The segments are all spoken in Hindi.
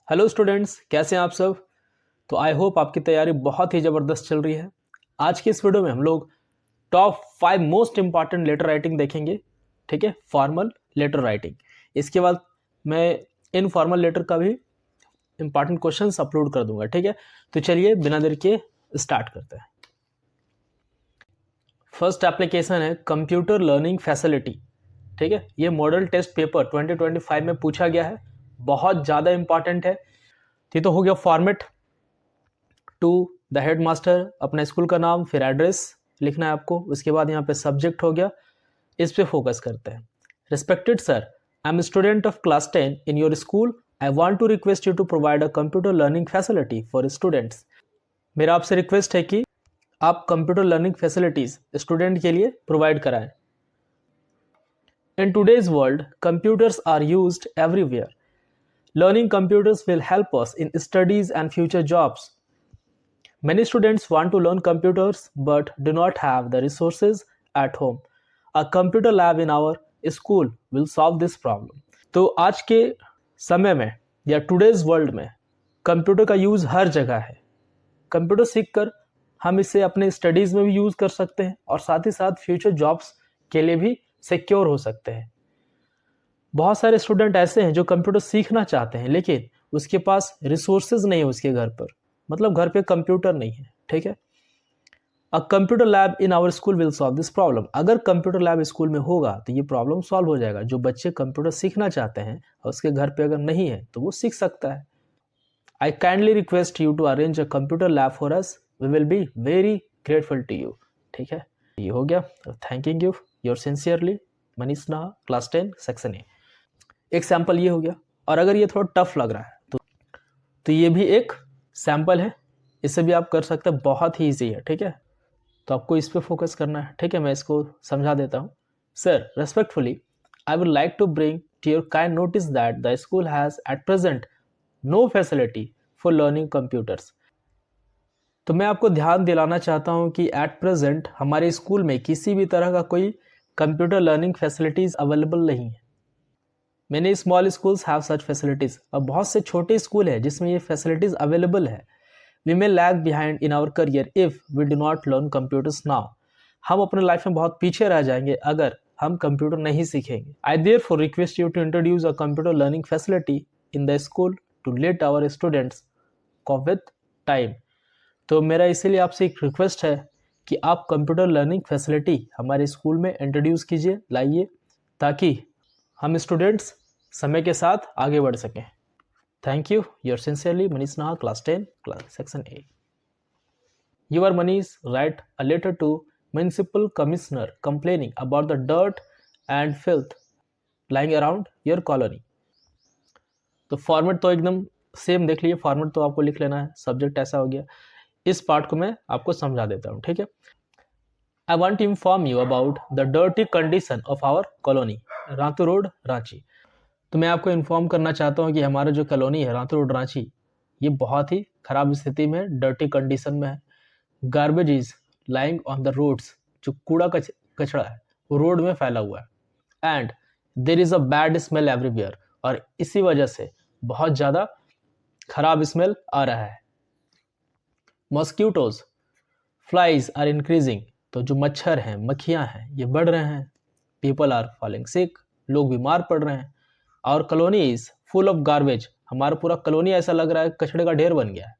हेलो स्टूडेंट्स, कैसे हैं आप सब। तो आई होप आपकी तैयारी बहुत ही ज़बरदस्त चल रही है। आज की इस वीडियो में हम लोग top 5 most important letter writing देखेंगे। ठीक है, फॉर्मल लेटर राइटिंग। इसके बाद मैं इनफॉर्मल लेटर का भी इंपॉर्टेंट क्वेश्चंस अपलोड कर दूंगा। ठीक है, तो चलिए बिना देर के स्टार्ट करते हैं। फर्स्ट एप्लीकेशन है कंप्यूटर लर्निंग फैसिलिटी। ठीक है, ये मॉडल टेस्ट पेपर 2025 में पूछा गया है, बहुत ज़्यादा इंपॉर्टेंट है। ये तो हो गया format to the headmaster, अपना स्कूल का नाम, फिर एड्रेस लिखना है आपको। उसके बाद यहाँ पे सब्जेक्ट हो गया, इस पे फोकस करते हैं। Respected sir, I am student of class 10 in your school. I want to request you to provide a computer learning facility for students. मेरा आपसे रिक्वेस्ट है कि आप कंप्यूटर लर्निंग फैसिलिटीज स्टूडेंट के लिए प्रोवाइड कराएं। In today's world computers are used everywhere. Learning computers will help us in studies and future jobs. Many students want to learn computers but do not have the resources at home. A computer lab in our school will solve this problem. तो आज के समय में या टुडेज वर्ल्ड में कंप्यूटर का यूज़ हर जगह है। कंप्यूटर सीखकर हम इसे अपने स्टडीज़ में भी यूज़ कर सकते हैं और साथ ही साथ फ्यूचर जॉब्स के लिए भी सिक्योर हो सकते हैं। बहुत सारे स्टूडेंट ऐसे हैं जो कंप्यूटर सीखना चाहते हैं लेकिन उसके पास रिसोर्सेज नहीं है उसके घर पर, मतलब घर पे कंप्यूटर नहीं है। ठीक है, a computer lab in our school will solve this problem. अगर कंप्यूटर लैब स्कूल में होगा तो ये प्रॉब्लम सॉल्व हो जाएगा। जो बच्चे कंप्यूटर सीखना चाहते हैं और उसके घर पे अगर नहीं है तो वो सीख सकता है। I kindly request you to arrange a computer lab for us, we will be very grateful to you. ठीक है, ये हो गया। Thanking you, your sincerely Manish Naha, class 10 section A. एक सैंपल ये हो गया। और अगर ये थोड़ा टफ लग रहा है तो ये भी एक सैंपल है, इसे भी आप कर सकते हैं, बहुत ही ईजी है। ठीक है, तो आपको इस पे फोकस करना है। ठीक है, मैं इसको समझा देता हूँ। Sir, respectfully I would like to bring to your kind notice that the school has at present no facility for learning computers. तो मैं आपको ध्यान दिलाना चाहता हूँ कि एट प्रेजेंट हमारे स्कूल में किसी भी तरह का कोई कंप्यूटर लर्निंग फैसिलिटीज़ अवेलेबल नहीं है। Many small schools have such facilities. अब बहुत से छोटे स्कूल हैं जिसमें ये फैसिलिटीज अवेलेबल है। We may lag behind in our career if we do not learn computers now. हम अपने लाइफ में बहुत पीछे रह जाएंगे अगर हम कंप्यूटर नहीं सीखेंगे। I therefore request you to introduce a computer learning facility in the school to let our students cope with time. तो मेरा इसीलिए आपसे एक रिक्वेस्ट है कि आप कंप्यूटर लर्निंग फैसिलिटी हमारे स्कूल में इंट्रोड्यूस कीजिए, लाइए, ताकि हम स्टूडेंट्स समय के साथ आगे बढ़ सकें। Thank you, your sincerely Manish Naha, class 10 class section A. You're Manish write a letter to municipal commissioner complaining about the dirt and filth lying around your colony. तो फॉर्मेट तो एकदम सेम देख लीजिए, फॉर्मेट तो आपको लिख लेना है, सब्जेक्ट ऐसा हो गया। इस पार्ट को मैं आपको समझा देता हूँ। ठीक है, I want to inform you about the dirty condition of our colony, Ratu road, Ranchi. तो मैं आपको इन्फॉर्म करना चाहता हूँ कि हमारा जो कॉलोनी है रातू रोड, रांची, ये बहुत ही खराब स्थिति में, डर्टी कंडीशन में है। Garbage is lying on the roads, जो कूड़ा कचरा है वो रोड में फैला हुआ है। And there is a bad smell everywhere, और इसी वजह से बहुत ज़्यादा खराब स्मेल आ रहा है। मॉस्क्यूटोज फ्लाइज आर इंक्रीजिंग, तो जो मच्छर हैं, मक्खियाँ हैं, ये बढ़ रहे हैं। पीपल आर फॉलिंग सिक, लोग बीमार पड़ रहे हैं। और colony is full of garbage, हमारा पूरा कॉलोनी ऐसा लग रहा है कचड़े का ढेर बन गया है।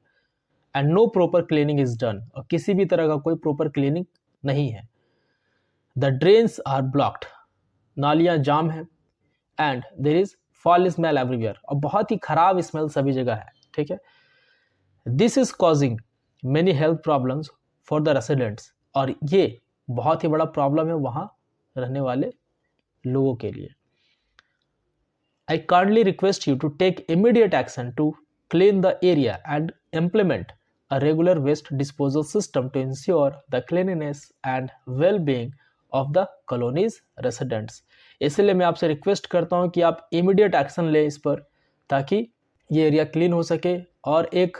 And no proper cleaning is done, और किसी भी तरह का कोई प्रॉपर क्लीनिंग नहीं है। द ड्रेन्स आर ब्लॉक्ड, नालियाँ जाम है। And there is fall smell everywhere, और बहुत ही खराब स्मेल सभी जगह है। ठीक है, this is causing many health problems for the residents, और ये बहुत ही बड़ा प्रॉब्लम है वहाँ रहने वाले लोगों के लिए। I kindly request you to take immediate action to clean the area and implement a regular waste disposal system to ensure the cleanliness and well-being of the colony's residents. इसलिए मैं आपसे रिक्वेस्ट करता हूँ कि आप इमीडिएट एक्शन लें इस पर, ताकि ये एरिया क्लीन हो सके, और एक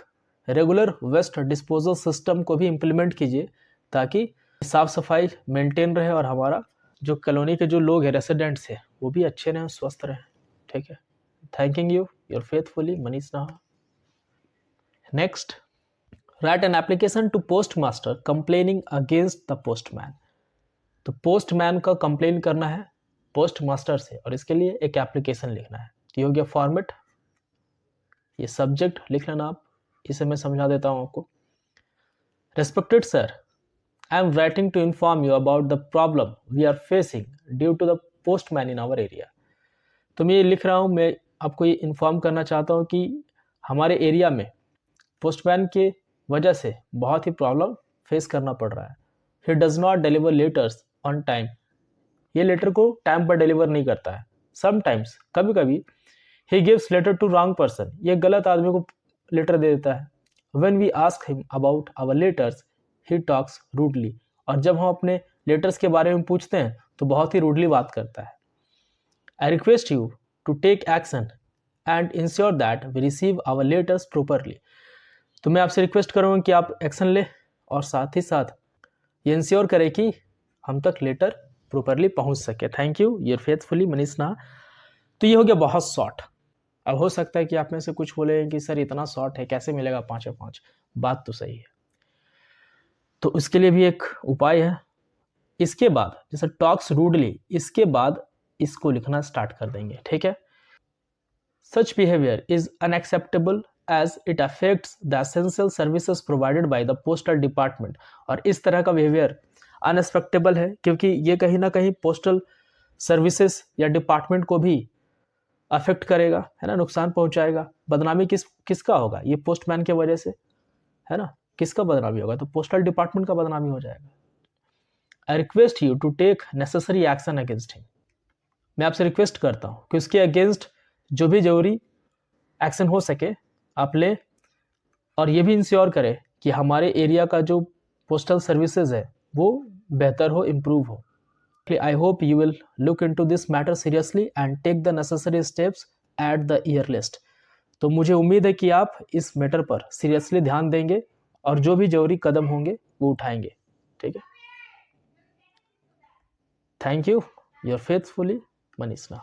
रेगुलर वेस्ट डिस्पोजल सिस्टम को भी इम्प्लीमेंट कीजिए ताकि साफ़ सफाई मेंटेन रहे और हमारा जो कॉलोनी के जो लोग हैं, रेसिडेंट्स हैं, वो भी अच्छे रहें, स्वस्थ रहें। ठीक है, thanking you, your faithfully Manish Naha. Next, write an application to post master complaining against the postman. तो पोस्टमैन का कंप्लेन करना है पोस्ट मास्टर से और इसके लिए एक एप्लीकेशन लिखना है। तो ये हो गया फॉर्मेट, ये सब्जेक्ट लिख लेना आप, इसे मैं समझा देता हूँ आपको। Respected sir, I am writing to inform you about the problem we are facing due to the postman in our area. तो मैं ये लिख रहा हूँ, मैं आपको ये इन्फॉर्म करना चाहता हूँ कि हमारे एरिया में पोस्टमैन के वजह से बहुत ही प्रॉब्लम फेस करना पड़ रहा है। He does not deliver letters on time. ये लेटर को टाइम पर डिलीवर नहीं करता है। समटाइम्स, कभी कभी, he gives letter to wrong person. ये गलत आदमी को लेटर दे देता है। When we ask him about our letters he talks rudely. और जब हम अपने लेटर्स के बारे में पूछते हैं तो बहुत ही रूडली बात करता है। I request you to take action and ensure that we receive our letters properly. तो मैं आपसे रिक्वेस्ट करूँगा कि आप एक्शन लें और साथ ही साथ ये इंश्योर करें कि हम तक लेटर प्रॉपरली पहुंच सके। Thank you, your faithfully Manish नाह। तो ये हो गया बहुत शॉर्ट। अब हो सकता है कि आप में से कुछ बोले कि सर इतना शॉर्ट है, कैसे मिलेगा 5/5? बात तो सही है। तो उसके लिए भी एक उपाय है। इसके बाद जैसे टॉक्स रूडली, इसके बाद इसको लिखना स्टार्ट कर देंगे, ठीक है। Such behaviour is unacceptable as it affects the essential services provided by the postal department. और इस तरह का बिहेवियर अनएक्सपेक्टेबल है क्योंकि ये कहीं ना कहीं पोस्टल सर्विसेज या डिपार्टमेंट को भी अफेक्ट करेगा, है ना, नुकसान पहुंचाएगा। बदनामी किसका होगा? ये पोस्टमैन के वजह से, है ना। किसका बदनामी होगा? तो पोस्टल डिपार्टमेंट का बदनामी हो जाएगा। I request you to take necessary action against him. मैं आपसे रिक्वेस्ट करता हूँ कि उसके अगेंस्ट जो भी जरूरी एक्शन हो सके आप ले, और ये भी इंश्योर करें कि हमारे एरिया का जो पोस्टल सर्विसेज है वो बेहतर हो, इम्प्रूव हो। I hope you will look into this matter seriously and take the necessary steps at the earliest। तो मुझे उम्मीद है कि आप इस मैटर पर सीरियसली ध्यान देंगे और जो भी जरूरी कदम होंगे वो उठाएंगे, ठीक है। Thank you, your faithfully Manish नाह।